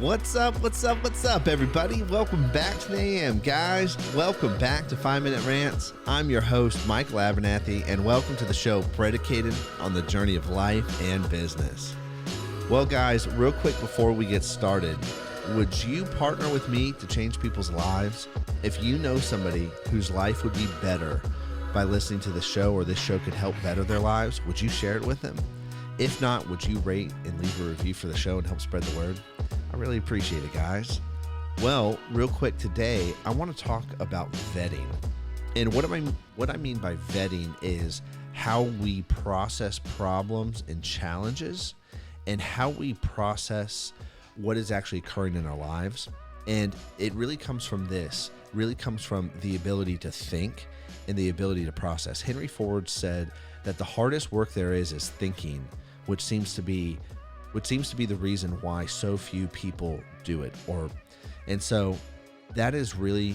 What's up, everybody? Welcome back to the AM, guys. Welcome back to 5 Minute Rants. I'm your host, Michael Abernathy, and welcome to the show predicated on the journey of life and business. Well, guys, real quick before we get started, would you partner with me to change people's lives? If you know somebody whose life would be better by listening to the show, or this show could help better their lives, would you share it with them? If not, would you rate and leave a review for the show and help spread the word? I really appreciate it, guys. Well, real quick today, I want to talk about vetting. And what I mean by vetting is how we process problems and challenges and how we process what is actually occurring in our lives. And it really comes from the ability to think and the ability to process. Henry Ford said that the hardest work there is thinking, which seems to be the reason why so few people do it. And so that is really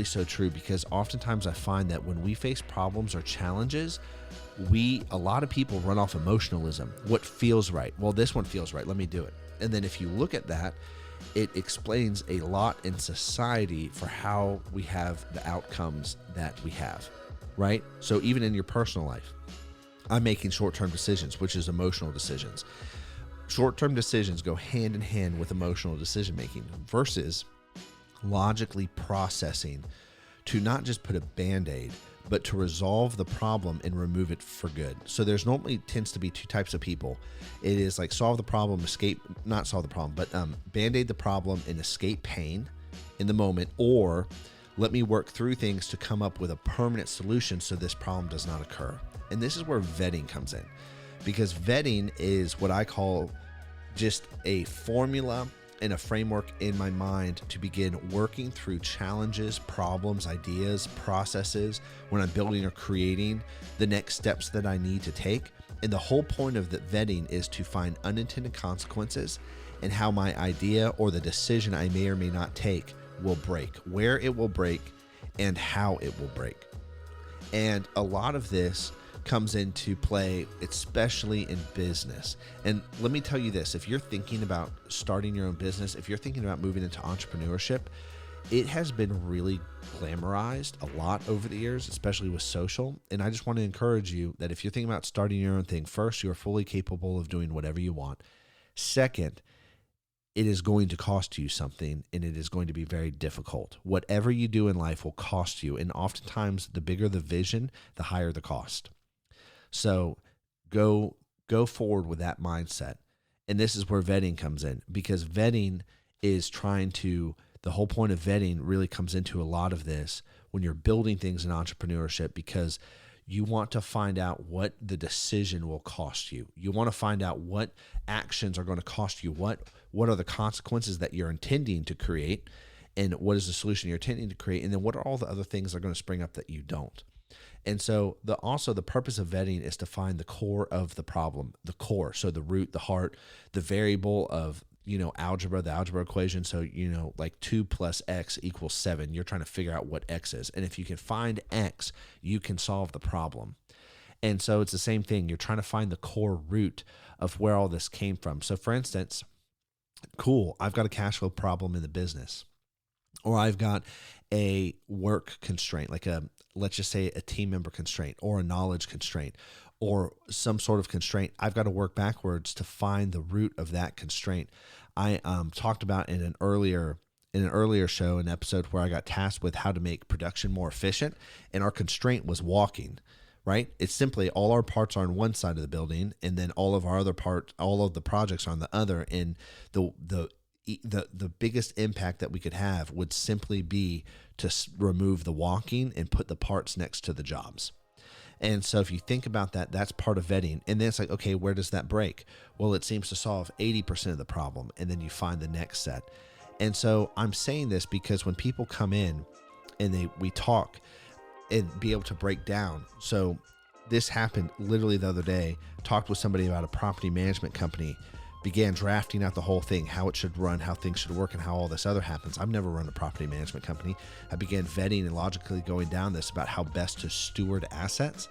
so true, because oftentimes I find that when we face problems or challenges, a lot of people run off emotionalism. What feels right? Well, this one feels right. Let me do it. And then if you look at that, it explains a lot in society for how we have the outcomes that we have, right? So even in your personal life, I'm making short-term decisions, which is emotional decisions. Short-term decisions go hand in hand with emotional decision-making versus logically processing to not just put a Band-Aid, but to resolve the problem and remove it for good. So there's normally tends to be two types of people. It is like solve the problem, not solve the problem, but Band-Aid the problem and escape pain in the moment, or let me work through things to come up with a permanent solution so this problem does not occur. And this is where vetting comes in, because vetting is what I call just a formula and a framework in my mind to begin working through challenges, problems, ideas, processes when I'm building or creating the next steps that I need to take. And the whole point of the vetting is to find unintended consequences and how my idea or the decision I may or may not take will break, where it will break, and how it will break. And a lot of this comes into play, especially in business. And let me tell you this, if you're thinking about starting your own business, if you're thinking about moving into entrepreneurship, it has been really glamorized a lot over the years, especially with social. And I just want to encourage you that if you're thinking about starting your own thing, first, you are fully capable of doing whatever you want. Second, it is going to cost you something, and it is going to be very difficult. Whatever you do in life will cost you. And oftentimes, the bigger the vision, the higher the cost. So go forward with that mindset. And this is where vetting comes in, because vetting is the whole point of vetting really comes into a lot of this when you're building things in entrepreneurship, because you want to find out what the decision will cost you. You want to find out what actions are going to cost you, what are the consequences that you're intending to create, and what is the solution you're intending to create, and then what are all the other things that are going to spring up that you don't. And so the purpose of vetting is to find the core of the problem, the core. So the root, the heart, the variable of, algebra, the algebra equation. So, like 2 plus x equals 7. You're trying to figure out what x is. And if you can find x, you can solve the problem. And so it's the same thing. You're trying to find the core root of where all this came from. So for instance, cool, I've got a cash flow problem in the business, or I've got a work constraint, let's just say a team member constraint or a knowledge constraint or some sort of constraint. I've got to work backwards to find the root of that constraint. I talked about in an earlier show, an episode where I got tasked with how to make production more efficient, and our constraint was walking, right? It's simply all our parts are on one side of the building, and then all of the projects are on the other, and the biggest impact that we could have would simply be to remove the walking and put the parts next to the jobs. And so if you think about that, that's part of vetting. And then it's like, okay, where does that break? Well, it seems to solve 80% of the problem. And then you find the next set. And so I'm saying this because when people come in and we talk and be able to break down. So this happened literally the other day. Talked with somebody about a property management company, began drafting out the whole thing, how it should run, how things should work, and how all this other happens. I've never run a property management company. I began vetting and logically going down this about how best to steward assets.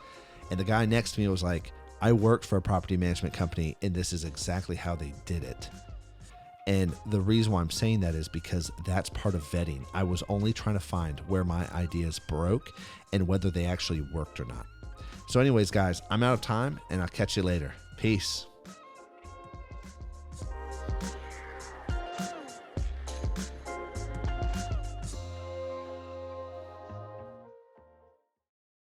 And the guy next to me was like, I worked for a property management company, and this is exactly how they did it. And the reason why I'm saying that is because that's part of vetting. I was only trying to find where my ideas broke and whether they actually worked or not. So anyways, guys, I'm out of time and I'll catch you later. Peace.